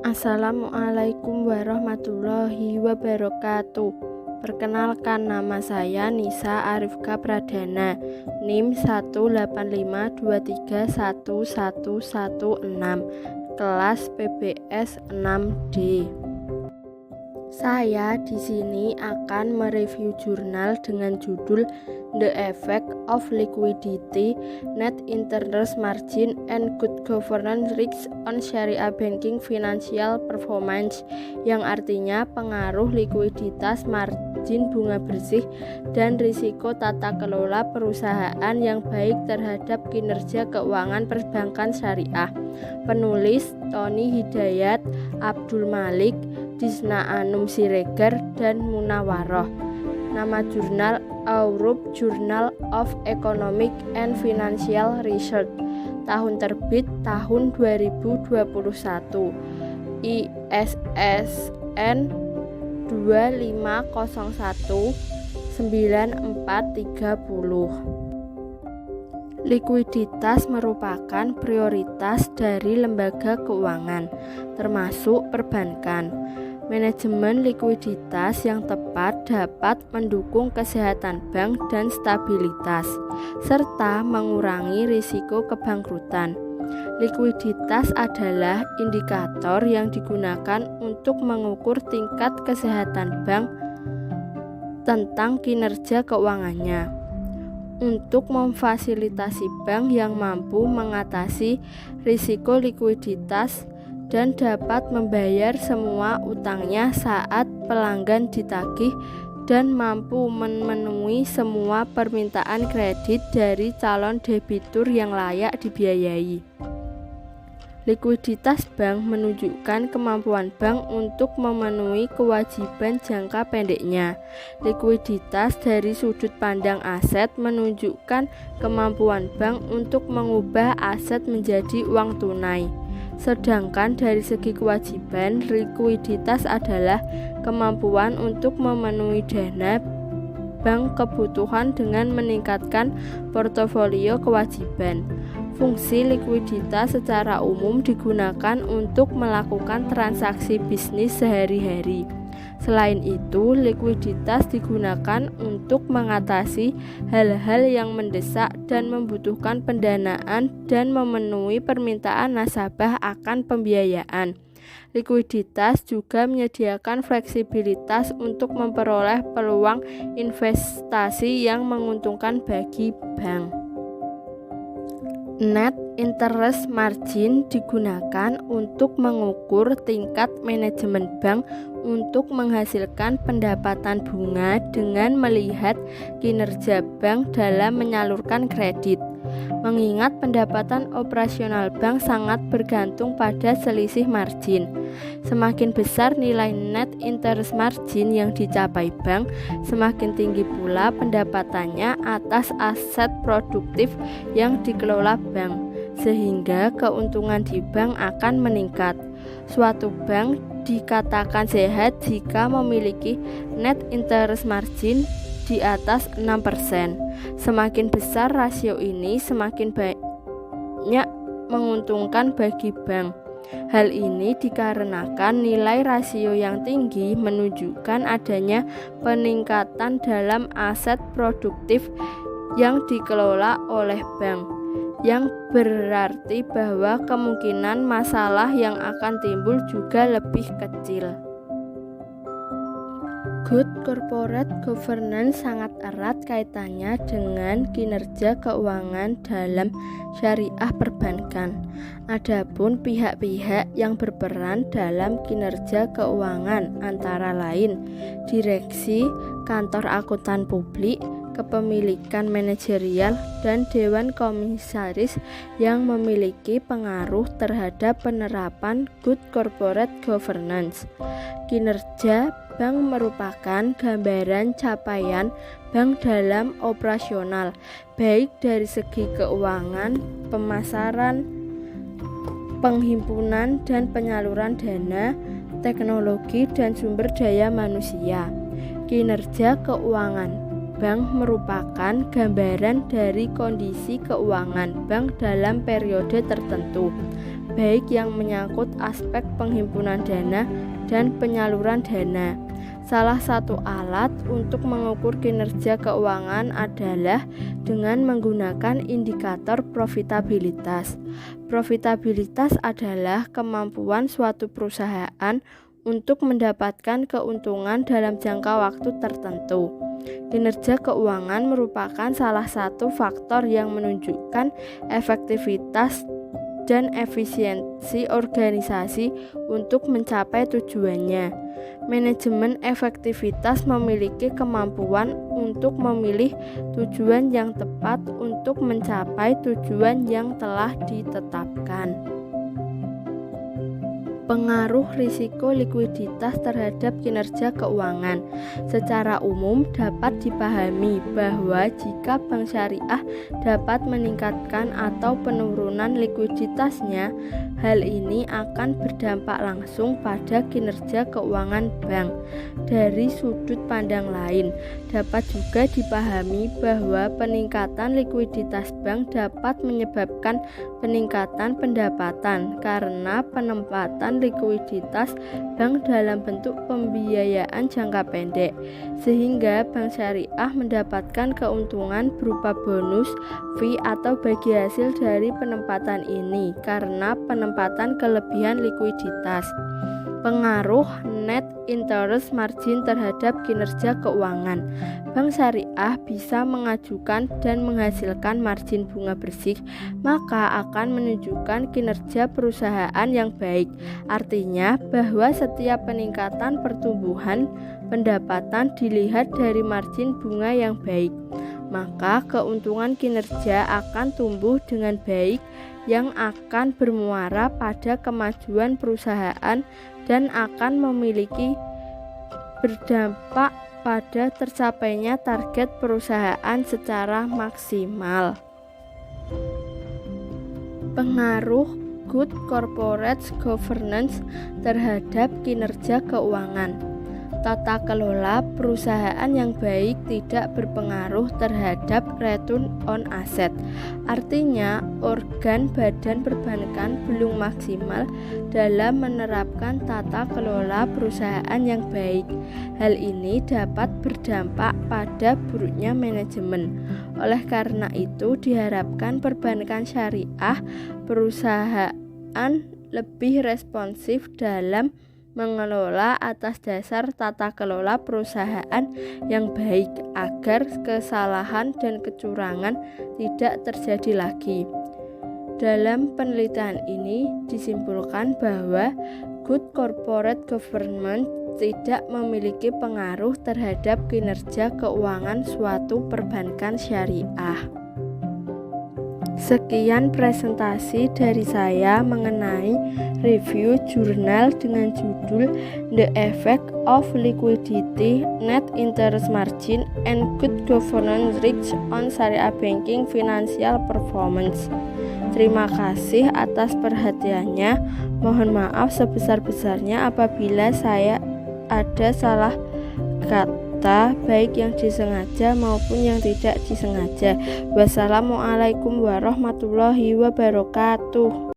Assalamualaikum warahmatullahi wabarakatuh. Perkenalkan, nama saya Nisa Arifka Pradana, NIM 185231116, kelas PBS 6D. Saya di sini akan mereview jurnal dengan judul The Effect of Liquidity, Net Interest Margin, and Good Governance Risks on Sharia Banking Financial Performance, yang artinya pengaruh likuiditas, margin bunga bersih, dan risiko tata kelola perusahaan yang baik terhadap kinerja keuangan perbankan syariah. Penulis Tony Hidayat, Abdul Malik, Disna Anum Siregar, dan Munawaroh. Nama jurnal Europe Journal of Economic and Financial Research. Tahun terbit tahun 2021. ISSN 25019430. Likuiditas merupakan prioritas dari lembaga keuangan, termasuk perbankan. Manajemen likuiditas yang tepat dapat mendukung kesehatan bank dan stabilitas, serta mengurangi risiko kebangkrutan. Likuiditas adalah indikator yang digunakan untuk mengukur tingkat kesehatan bank tentang kinerja keuangannya, untuk memfasilitasi bank yang mampu mengatasi risiko likuiditas dan dapat membayar semua utangnya saat pelanggan ditagih dan mampu memenuhi semua permintaan kredit dari calon debitur yang layak dibiayai. Likuiditas bank menunjukkan kemampuan bank untuk memenuhi kewajiban jangka pendeknya. Likuiditas dari sudut pandang aset menunjukkan kemampuan bank untuk mengubah aset menjadi uang tunai. Sedangkan dari segi kewajiban, likuiditas adalah kemampuan untuk memenuhi dana bank kebutuhan dengan meningkatkan portofolio kewajiban. Fungsi likuiditas secara umum digunakan untuk melakukan transaksi bisnis sehari-hari. Selain itu, likuiditas digunakan untuk mengatasi hal-hal yang mendesak dan membutuhkan pendanaan dan memenuhi permintaan nasabah akan pembiayaan. Likuiditas juga menyediakan fleksibilitas untuk memperoleh peluang investasi yang menguntungkan bagi bank. Net interest margin digunakan untuk mengukur tingkat manajemen bank untuk menghasilkan pendapatan bunga dengan melihat kinerja bank dalam menyalurkan kredit. Mengingat pendapatan operasional bank sangat bergantung pada selisih margin. Semakin besar nilai net interest margin yang dicapai bank, semakin tinggi pula pendapatannya atas aset produktif yang dikelola bank, sehingga keuntungan di bank akan meningkat. Suatu bank dikatakan sehat jika memiliki net interest margin di atas 6%. Semakin besar rasio ini, semakin banyak menguntungkan bagi bank. Hal ini dikarenakan nilai rasio yang tinggi menunjukkan adanya peningkatan dalam aset produktif yang dikelola oleh bank, yang berarti bahwa kemungkinan masalah yang akan timbul juga lebih kecil. Good corporate governance sangat erat kaitannya dengan kinerja keuangan dalam syariah perbankan. Adapun pihak-pihak yang berperan dalam kinerja keuangan antara lain direksi, kantor akuntan publik, kepemilikan manajerial, dan dewan komisaris yang memiliki pengaruh terhadap penerapan good corporate governance. Kinerja bank merupakan gambaran capaian bank dalam operasional, baik dari segi keuangan, pemasaran, penghimpunan dan penyaluran dana, teknologi, dan sumber daya manusia. Kinerja keuangan bank merupakan gambaran dari kondisi keuangan bank dalam periode tertentu. baik yang menyangkut aspek penghimpunan dana dan penyaluran dana. Salah satu alat untuk mengukur kinerja keuangan adalah dengan menggunakan indikator profitabilitas. Profitabilitas adalah kemampuan suatu perusahaan untuk mendapatkan keuntungan dalam jangka waktu tertentu. Kinerja keuangan merupakan salah satu faktor yang menunjukkan efektivitas dan efisiensi organisasi untuk mencapai tujuannya. Manajemen efektivitas memiliki kemampuan untuk memilih tujuan yang tepat untuk mencapai tujuan yang telah ditetapkan. Pengaruh risiko likuiditas terhadap kinerja keuangan. Secara umum dapat dipahami bahwa jika bank syariah dapat meningkatkan atau penurunan likuiditasnya, hal ini akan berdampak langsung pada kinerja keuangan bank. Dari sudut pandang lain, dapat juga dipahami bahwa peningkatan likuiditas bank dapat menyebabkan peningkatan pendapatan karena penempatan likuiditas bank dalam bentuk pembiayaan jangka pendek, sehingga bank syariah mendapatkan keuntungan berupa bonus, fee atau bagi hasil dari penempatan ini karena penempatan kelebihan likuiditas. Pengaruh net interest margin terhadap kinerja keuangan. Bank syariah bisa mengajukan dan menghasilkan margin bunga bersih, maka akan menunjukkan kinerja perusahaan yang baik. Artinya bahwa setiap peningkatan pertumbuhan pendapatan dilihat dari margin bunga yang baik, maka keuntungan kinerja akan tumbuh dengan baik yang akan bermuara pada kemajuan perusahaan dan akan memiliki berdampak pada tercapainya target perusahaan secara maksimal. Pengaruh good corporate governance terhadap kinerja keuangan. Tata kelola perusahaan yang baik tidak berpengaruh terhadap return on asset. Artinya, organ badan perbankan belum maksimal dalam menerapkan tata kelola perusahaan yang baik. Hal ini dapat berdampak pada buruknya manajemen. Oleh karena itu, diharapkan perbankan syariah perusahaan lebih responsif dalam mengelola atas dasar tata kelola perusahaan yang baik agar kesalahan dan kecurangan tidak terjadi lagi. Dalam penelitian ini disimpulkan bahwa good corporate governance tidak memiliki pengaruh terhadap kinerja keuangan suatu perbankan syariah. Sekian presentasi dari saya mengenai review jurnal dengan judul The Effect of Liquidity, Net Interest Margin, and Good Governance Risks on Syariah Banking Financial Performance. Terima kasih atas perhatiannya. Mohon maaf sebesar-besarnya apabila saya ada salah kata, baik yang disengaja maupun yang tidak disengaja. Wassalamualaikum warahmatullahi wabarakatuh.